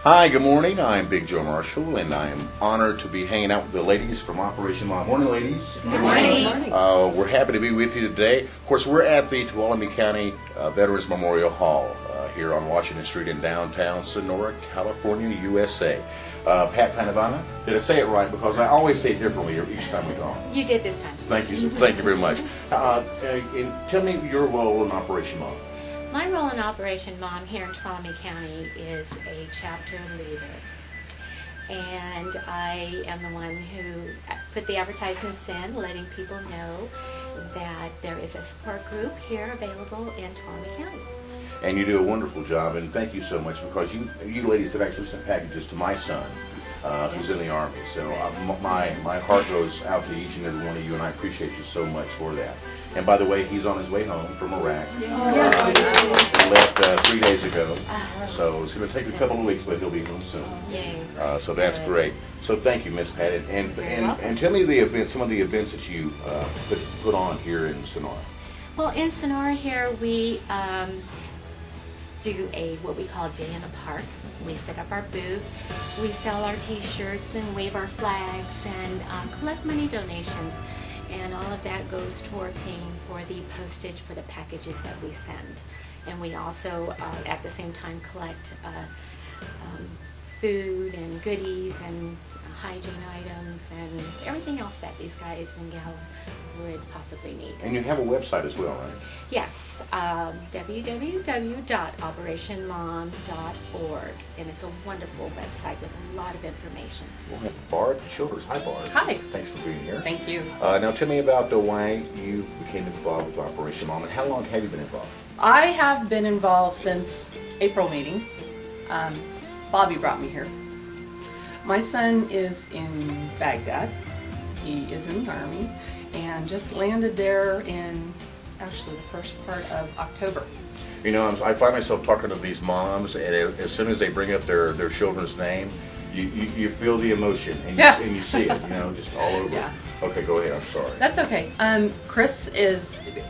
Hi, good morning. I'm Big Joe Marshall, and I am honored to be hanging out with the ladies from Operation Mom. Morning, ladies. Good morning. We're happy to be with you today. Of course, we're at the Tuolumne County Veterans Memorial Hall here on Washington Street in downtown Sonora, California, USA. Pat Panavana, did I say it right? Because I always say it differently each time we go. You did this time. Thank you, sir. Thank you very much. And tell me your role in Operation Mom. My role in Operation Mom here in Tuolumne County is a chapter leader. And I am the one who put the advertisements in, letting people know that there is a support group here available in Tuolumne County. And you do a wonderful job, and thank you so much, because you ladies have actually sent packages to my son, who's in the Army. So my heart goes out to each and every one of you, and I appreciate you so much for that. And by the way, he's on his way home from Iraq. He left 3 days ago, so it's going to take a couple of weeks, but he'll be home soon. So that's great. So thank you, Miss Pat, and tell me some of the events that you put on here in Sonora. Well, in Sonora here, we do what we call Day in the Park. We set up our booth, we sell our t-shirts and wave our flags and collect money donations. And all of that goes toward paying for the postage for the packages that we send. And we also, at the same time, collect food and goodies and hygiene items and everything else that these guys and gals would possibly need. And you have a website as well, right? Yes, www.operationmom.org, and it's a wonderful website with a lot of information. Well, Barb Childers. Hi, Barb. Hi. Thanks for being here. Thank you. Now tell me about why you became involved with Operation Mom, and how long have you been involved? I have been involved since April meeting. Bobby brought me here. My son is in Baghdad. He is in the Army and just landed there in actually the first part of October. You know, I find myself talking to these moms, and as soon as they bring up their children's name, you feel the emotion, and you see it, just all over. Yeah. Okay, go ahead. I'm sorry. That's okay.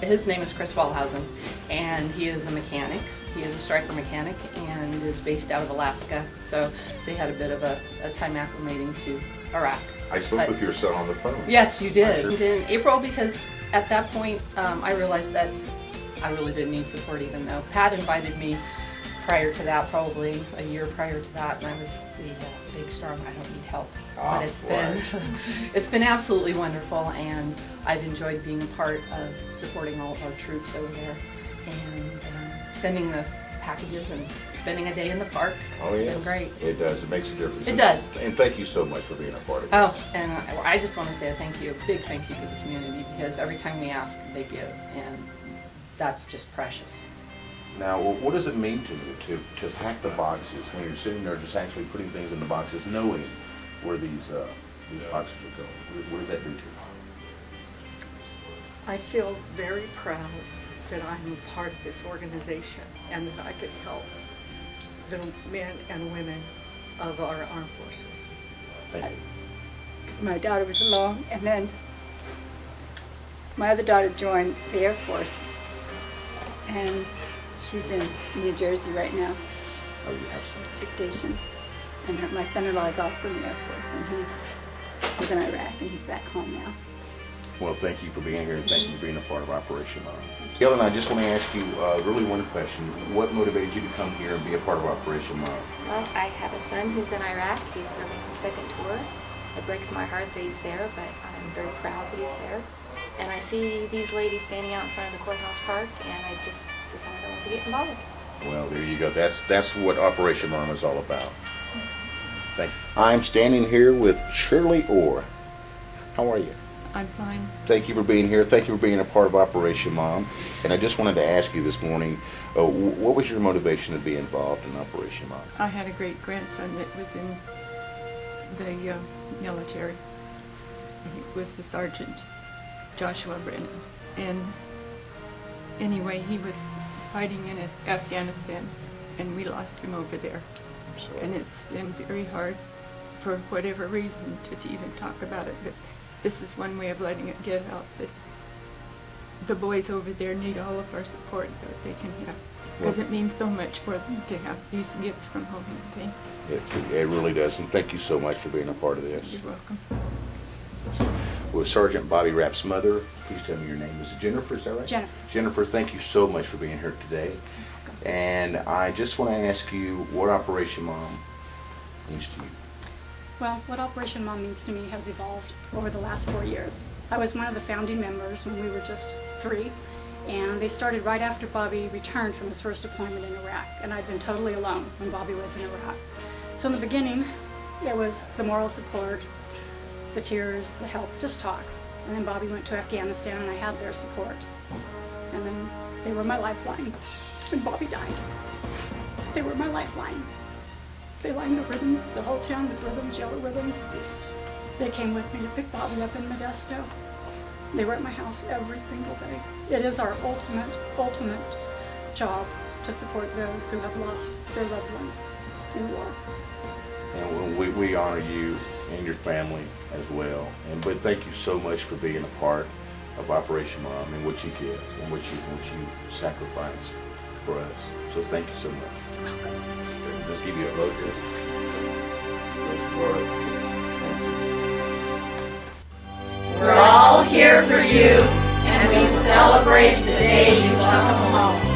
His name is Chris Wellhausen, and he is a mechanic. He is a striker mechanic and is based out of Alaska. So they had a bit of a time acclimating to Iraq. I spoke with your son on the phone. Yes, you did. Sure. You did in April, because at that point I realized that I really didn't need support, even though Pat invited me prior to that, probably a year prior to that, and I was the big strong I don't need help. But it's been absolutely wonderful, and I've enjoyed being a part of supporting all of our troops over there and sending the packages and spending a day in the park. It's been great. It does. It makes a difference. It does. And thank you so much for being a part of this. Oh, and I just want to say a big thank you to the community, because every time we ask, they give, and that's just precious. Now, what does it mean to you to pack the boxes when you're sitting there just actually putting things in the boxes, knowing where these boxes are going? What does that do to you? I feel very proud that I'm a part of this organization and that I could help the men and women of our armed forces. Thank you. My daughter was alone, and then my other daughter joined the Air Force, and she's in New Jersey right now. Oh, you have some. She's stationed, and my son-in-law is also in the Air Force, and he's in Iraq, and he's back home now. Well, thank you for being here, and thank you for being a part of Operation Mom. Ellen, I just want to ask you really one question. What motivated you to come here and be a part of Operation Mom? Well, I have a son who's in Iraq. He's serving his second tour. It breaks my heart that he's there, but I'm very proud that he's there. And I see these ladies standing out in front of the courthouse park, and I just decided I want to get involved. Well, there you go. That's what Operation Mom is all about. Thank you. I'm standing here with Shirley Orr. How are you? I'm fine. Thank you for being here. Thank you for being a part of Operation Mom. And I just wanted to ask you this morning, what was your motivation to be involved in Operation Mom? I had a great grandson that was in the military. He was the Sergeant Joshua Brennan. And anyway, he was fighting in Afghanistan, and we lost him over there. And it's been very hard, for whatever reason, to even talk about it. But this is one way of letting it get out, that the boys over there need all of our support that they can have. because it means so much for them to have these gifts from home and things. It really does, and thank you so much for being a part of this. You're welcome. With Sergeant Bobby Rapp's mother, please tell me your name. Is it Jennifer, is that right? Jennifer. Jennifer, thank you so much for being here today. And I just want to ask you what Operation Mom means to you. Well, what Operation Mom means to me has evolved over the last 4 years. I was one of the founding members when we were just 3, and they started right after Bobby returned from his first deployment in Iraq, and I'd been totally alone when Bobby was in Iraq. So in the beginning, it was the moral support, the tears, the help, just talk. And then Bobby went to Afghanistan, and I had their support. And then they were my lifeline. When Bobby died, they were my lifeline. They lined the ribbons, the whole town with ribbons, yellow ribbons. They came with me to pick Bobby up in Modesto. They were at my house every single day. It is our ultimate job to support those who have lost their loved ones in war. And we honor you and your family as well. But thank you so much for being a part of Operation Mom and what you give and what you sacrifice for us. So thank you so much. Let's give you a vote here. We're all here for you, and we celebrate the day you come home.